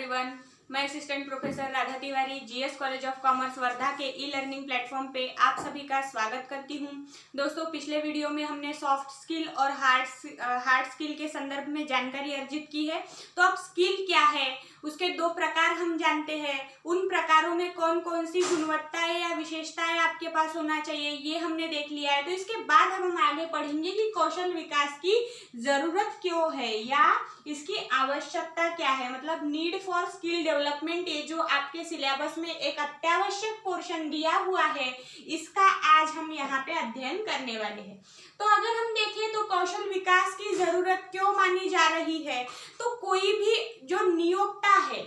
Everyone, मैं assistant professor Radha Tiwari GS college of commerce Wardha के e learning platform पे आप सभी का स्वागत करती हूँ। दोस्तों, पिछले वीडियो में हमने सॉफ्ट स्किल और हार्ड स्किल के संदर्भ में जानकारी अर्जित की है। तो अब स्किल क्या है, उसके दो प्रकार हम जानते हैं। उन प्रकारों में कौन कौन सी गुणवत्ताएं या विशेषताएं आपके पास होना चाहिए, ये हमने देख लिया है। तो इसके बाद हम आगे पढ़ेंगे कि कौशल विकास की जरूरत क्यों है या इसकी आवश्यकता क्या है, मतलब नीड फॉर स्किल डेवलपमेंट। ये जो आपके सिलेबस में एक अत्यावश्यक पोर्शन दिया हुआ है, इसका आज हम यहाँ पे अध्ययन करने वाले हैं। तो अगर हम देखें तो कौशल विकास की जरूरत क्यों मानी जा रही है, तो कोई भी जो नियोक्ता है,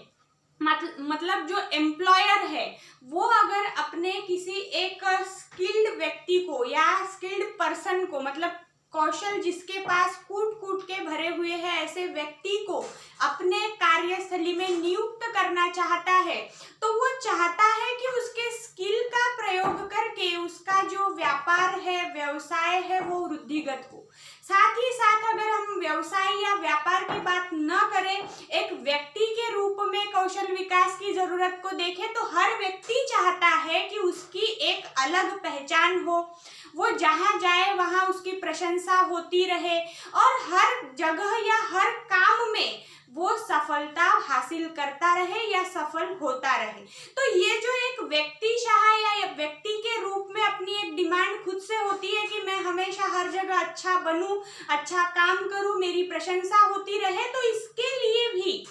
मतलब जो एम्प्लॉयर है, वो अगर अपने किसी एक स्किल्ड व्यक्ति को या स्किल्ड पर्सन को, मतलब कौशल जिसके पास कूट कूट के भरे हुए हैं, ऐसे व्यक्ति को अपने कार्यस्थली में नियुक्त करना चाहता है, तो वो चाहता है कि उसके स्किल का प्रयोग करके उसका जो व्यापार है, व्यवसाय है, वो वृद्धिगत हो। साथ ही साथ अगर हम व्यवसाय या व्यापार की बात न करें, एक व्यक्ति के रूप में कौशल विकास की जरूरत को देखें, तो हर व्यक्ति चाहता है कि उसकी एक अलग पहचान हो, वो जहां जाए वहां उसकी प्रशंसा होती रहे और हर जगह या हर काम में वो सफलता हासिल करता रहे या सफल होता रहे। तो ये जो एक व्यक्तिशाह या व्यक्ति के रूप में अपनी एक डिमांड खुद से होती है कि मैं हमेशा हर जगह अच्छा बनूं, अच्छा काम करूं, मेरी प्रशंसा होती रहे, तो इसके लिए भी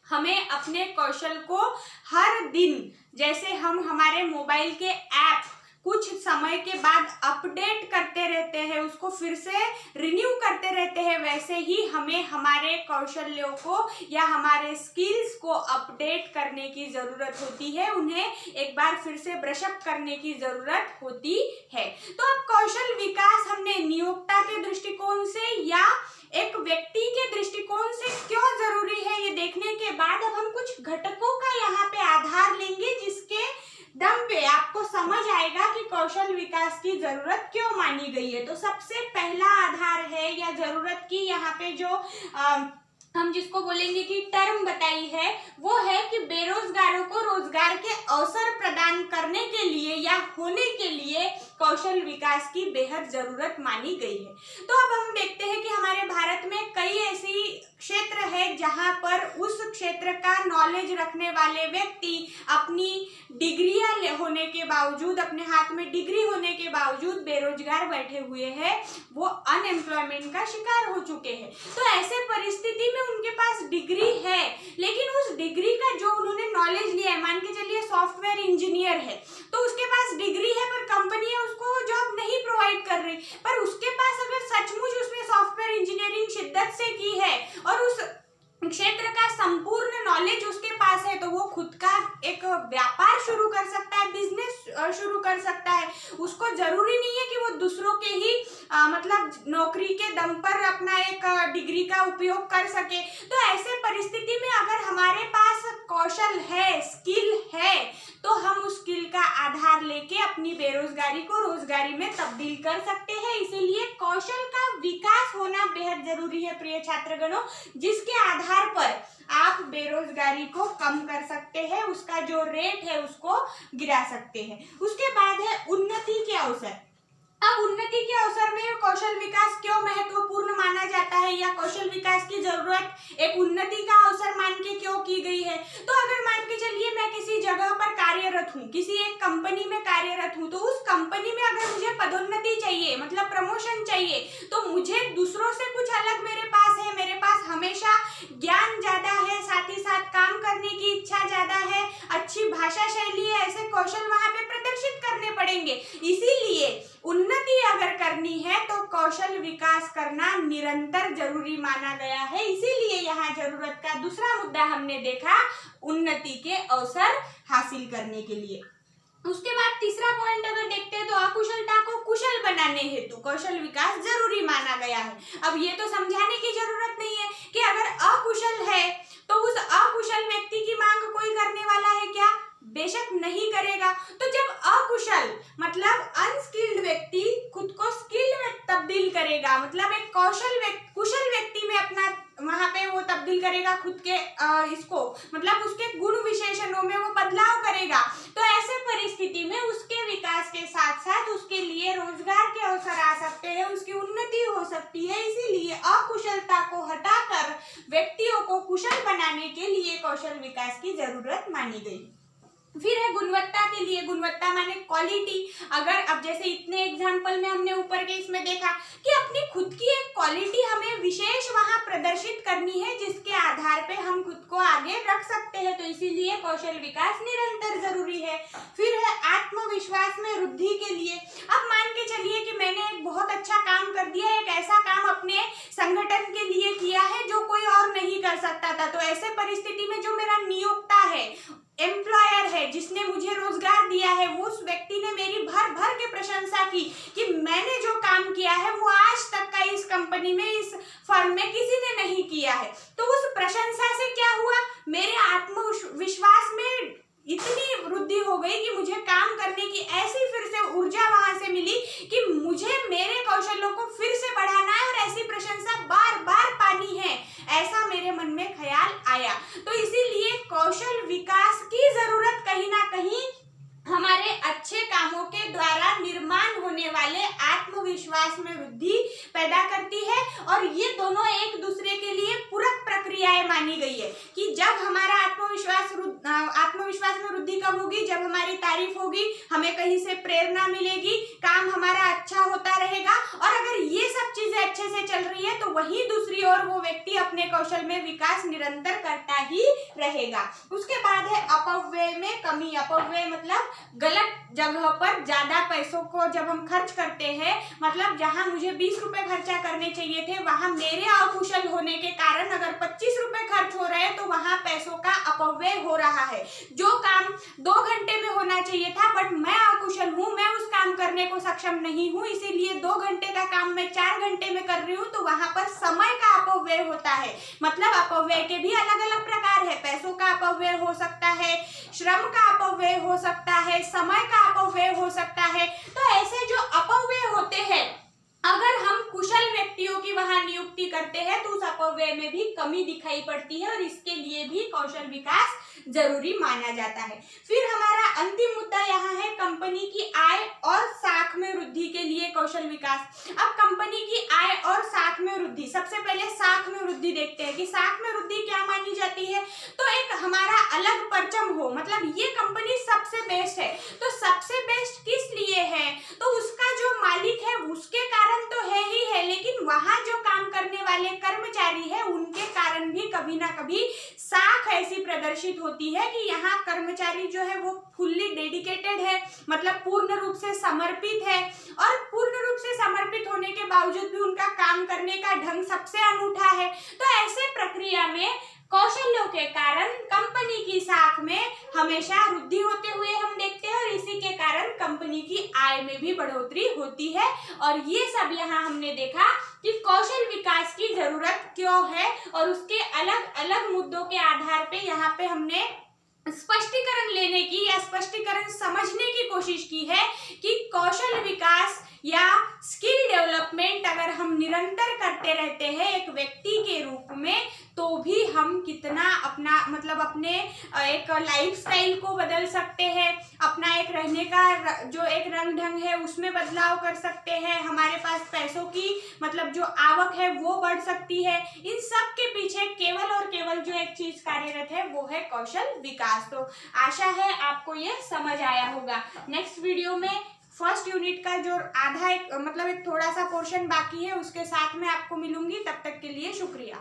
हमें अपने कौशल को हर दिन, जैसे हम हमारे मोबाइल के ऐप कुछ समय के बाद अपडेट करते रहते हैं, उसको फिर से रिन्यू करते रहते हैं, वैसे ही हमें हमारे कौशल्यों को या हमारे स्किल्स को अपडेट करने की ज़रूरत होती है, उन्हें एक बार फिर से ब्रशअप करने की ज़रूरत होती है। तो अब कौशल विकास हमने नियोक्ता के दृष्टिकोण से या एक व्यक्ति के दृष्टिकोण से क्यों जरूरी है, ये देखने के बाद अब हम कुछ घटकों का यहाँ पे आधार लेंगे, जिसके दम पे आपको समझ आएगा कि कौशल विकास की जरूरत क्यों मानी गई है। तो सबसे पहला आधार है या जरूरत की यहाँ पे जो हम जिसको बोलेंगे कि टर्म बताई है, वो है कि बेरोजगारों को रोजगार के अवसर प्रदान करने के लिए या होने के लिए कौशल विकास की बेहद जरूरत मानी गई है। तो अब हम देखते हैं कि हमारे भारत में कई ऐसी क्षेत्र है जहां पर उस क्षेत्र का नॉलेज रखने वाले व्यक्ति अपनी डिग्रियां होने के बावजूद, अपने हाथ में डिग्री होने के बावजूद बेरोजगार बैठे हुए हैं, वो अनएम्प्लॉयमेंट का शिकार हो चुके हैं। तो ऐसे परिस्थिति में उनके पास डिग्री है, लेकिन उस डिग्री का जो उन्होंने नॉलेज लिया है, मान के चलिए सॉफ्टवेयर इंजीनियर है, तो उसके पास डिग्री है पर कंपनियां उसको जॉब नहीं प्रोवाइड कर रही, पर उसके पास अगर सचमुच उसने सॉफ्टवेयर इंजीनियरिंग शिद्दत से की है और उस क्षेत्र का संपूर्ण नॉलेज उसके पास है, तो वो खुद का एक व्यापार शुरू कर सकता है, बिजनेस शुरू कर सकता है। उसको जरूरी नहीं है कि वो दूसरों के ही मतलब नौकरी के दम पर अपना एक डिग्री का उपयोग कर सके। तो ऐसे परिस्थिति में अगर हमारे पास कौशल है, स्किल है, तो हम उस स्किल का आधार लेके अपनी बेरोजगारी को रोजगारी में तब्दील कर सकते हैं। इसीलिए कौशल का विकास होना बेहद जरूरी है प्रिय छात्रगणों, जिसके आधार पर आप बेरोजगारी को कम कर सकते हैं, उसका जो रेट है उसको गिरा सकते हैं। उसके बाद है उन्नति के अवसर। अब उन्नति के अवसर में कौशल विकास क्यों महत्वपूर्ण माना जाता है या कौशल विकास की जरूरत एक उन्नति का अवसर मान के क्यों की गई है। तो अगर मान के चलिए मैं किसी जगह पर कार्यरत हूँ, किसी एक कंपनी में कार्यरत हूँ, तो उस कंपनी में अगर मुझे पदोन्नति चाहिए, मतलब प्रमोशन चाहिए, तो मुझे दूसरों से कुछ अलग मेरे पास है, मेरे पास हमेशा ज्ञान ज्यादा है, साथ ही साथ काम करने की इच्छा ज्यादा है, अच्छी भाषा शैली है, ऐसे कौशल वहां पे प्रदर्शित करने पड़ेंगे। इसीलिए उन्नति अगर करनी है तो कौशल विकास करना निरंतर जरूरी माना गया है। इसीलिए यहाँ जरूरत का दूसरा मुद्दा हमने देखा, उन्नति के अवसर हासिल करने के लिए। उसके बाद तीसरा पॉइंट अगर देखते हैं तो अकुशलता को कुशल बनाने हेतु कौशल विकास जरूरी माना गया है। अब ये तो समझाने की जरूरत नहीं है कि अगर अकुशल है तो उस अकुशल व्यक्ति की मांग कोई करने वाला है क्या? बेशक नहीं करेगा। तो जब अकुशल मतलब अनस्किल्ड व्यक्ति खुद को स्किल्ड में तब्दील करेगा, मतलब एक कुशल व्यक्ति में अपना वहां पे वो तब्दील करेगा खुद के इसको मतलब उसके गुण विशेषणों में वो बदलाव करेगा, तो ऐसे परिस्थिति में उसके विकास के साथ साथ उसके लिए रोजगार के अवसर आ सकते हैं, उसकी उन्नति हो सकती है। इसीलिए अकुशलता को हटाकर व्यक्तियों को कुशल बनाने के लिए कौशल विकास की जरूरत मानी गई। फिर है गुणवत्ता के लिए, गुणवत्ता माने क्वालिटी। अगर अब जैसे इतने एग्जाम्पल में हमने ऊपर के इसमें देखा कि अपनी खुद की एक क्वालिटी हमें विशेष वहां प्रदर्शित करनी है जिसके आधार पे हम खुद को आगे रख सकते हैं, तो इसीलिए कौशल विकास निरंतर जरूरी है। फिर है आत्मविश्वास में वृद्धि के लिए। अब मान के चलिए कि मैंने एक बहुत अच्छा काम कर दिया, एक ऐसा काम अपने संगठन के लिए किया है जो कोई और नहीं कर सकता था, तो ऐसे परिस्थिति में जो मेरा नियोक्ता है, एम्प्लॉयर है, जिसने मुझे रोजगार दिया है, वो उस व्यक्ति ने मेरी भर भर के प्रशंसा की कि मैंने जो काम किया है वो आज तक का इस कंपनी में, इस फर्म में किसी ने नहीं किया है। तो उस प्रशंसा से क्या हुआ, मेरे आत्मविश्वास में इतनी वृद्धि हो गई कि मुझे काम करने की ऐसी फिर से ऊर्जा वहां से मिली कि मुझे मेरे कौशलों को फिर से बढ़ाना है और ऐसी प्रशंसा बार बार पानी है, ऐसा मेरे मन में ख्याल आया। तो इसीलिए कौशल विकास की जरूरत कहीं ना कहीं हमारे अच्छे कामों के द्वारा निर्माण होने वाले आत्मविश्वास में वृद्धि पैदा करती है, और ये दोनों एक दूसरे के लिए पूरक प्रक्रियाएं मानी गई है कि जब हमारा आत्मविश्वास में वृद्धि कब होगी, जब हमारी तारीफ होगी, हमें कहीं से प्रेरणा मिलेगी, काम हमारा अच्छा होता रहेगा, और अगर ये सब चीजें अच्छे से चल रही है तो वहीं दूसरी ओर वो व्यक्ति अपने कौशल में विकास निरंतर करता ही रहेगा। उसके बाद है अपव्यय में कमी। अपव्यय मतलब गलत जगह पर ज्यादा पैसों को जब हम खर्च करते हैं, मतलब जहां मुझे 20 रुपए खर्चा करने चाहिए थे वहां मेरे अकुशल होने के कारण अगर 25 रुपए खर्च हो रहे हैं तो वहां पैसों का अपव्यय हो रहा है। जो काम 2 घंटे में होना चाहिए था बट मैं अकुशल हूँ, मैं उस काम करने को सक्षम नहीं हूँ, इसीलिए 2 घंटे का काम मैं 4 घंटे में कर रही हूँ, तो वहां पर समय का अपव्यय होता है। मतलब अपव्यय के भी अलग अलग प्रकार है, पैसों का अपव्यय हो सकता है, श्रम का अपव्यय हो सकता है, समय का अपव्यय हो सकता है। तो ऐसे जो अपव्यय होते हैं, अगर हम कुशल व्यक्तियों की वहां नियुक्ति करते हैं तो उस अपव्यय में भी कमी दिखाई पड़ती है, और इसके लिए भी कौशल विकास जरूरी माना जाता है। फिर हमारा अंतिम मुद्दा यहाँ है कंपनी की आय और साख में वृद्धि के लिए कौशल विकास। अब कंपनी की आय और साख में वृद्धि, सबसे पहले साख में वृद्धि देखते हैं कि साख में वृद्धि क्या मानी जाती है। तो एक हमारा अलग परचम हो, मतलब ये कंपनी सबसे बेस्ट है, तो सबसे बेस्ट किस लिए है, तो उसका जो मालिक है उसके कारण तो है ही है, लेकिन वहां जो काम करने वाले कर्मचारी है उनके कारण भी कभी ना कभी साख ऐसी प्रदर्शित होती है कि यहाँ कर्मचारी जो है वो फुल्ली डेडिकेटेड है, मतलब पूर्ण रूप से समर्पित है, और पूर्ण रूप से समर्पित होने के बावजूद भी उनका काम करने का ढंग सबसे अनूठा है। तो ऐसे प्रक्रिया में कौशल्यों के कारण कंपनी की साख में हमेशा वृद्धि होते हुए हम देखते हैं, और इसी के कारण कंपनी की आय में भी बढ़ोतरी होती है। और ये सब यहाँ हमने देखा कि कौशल विकास की जरूरत क्यों है, और उसके अलग अलग मुद्दों के आधार पे यहाँ पे हमने स्पष्टीकरण लेने की या स्पष्टीकरण समझने की कोशिश की है कि कौशल विकास या स्किल डेवलपमेंट अगर हम निरंतर करते रहते हैं एक व्यक्ति के रूप में, तो भी हम कितना अपना मतलब अपने एक लाइफस्टाइल को बदल सकते हैं, अपना एक रहने का जो एक रंग ढंग है उसमें बदलाव कर सकते हैं, हमारे पास पैसों की मतलब जो आवक है वो बढ़ सकती है। इन सब के पीछे केवल और केवल जो एक चीज कार्यरत है वो है कौशल विकास। तो आशा है आपको ये समझ आया होगा। नेक्स्ट वीडियो में फर्स्ट यूनिट का जो आधा एक मतलब एक थोड़ा सा पोर्शन बाकी है उसके साथ में आपको मिलूंगी। तब तक के लिए शुक्रिया।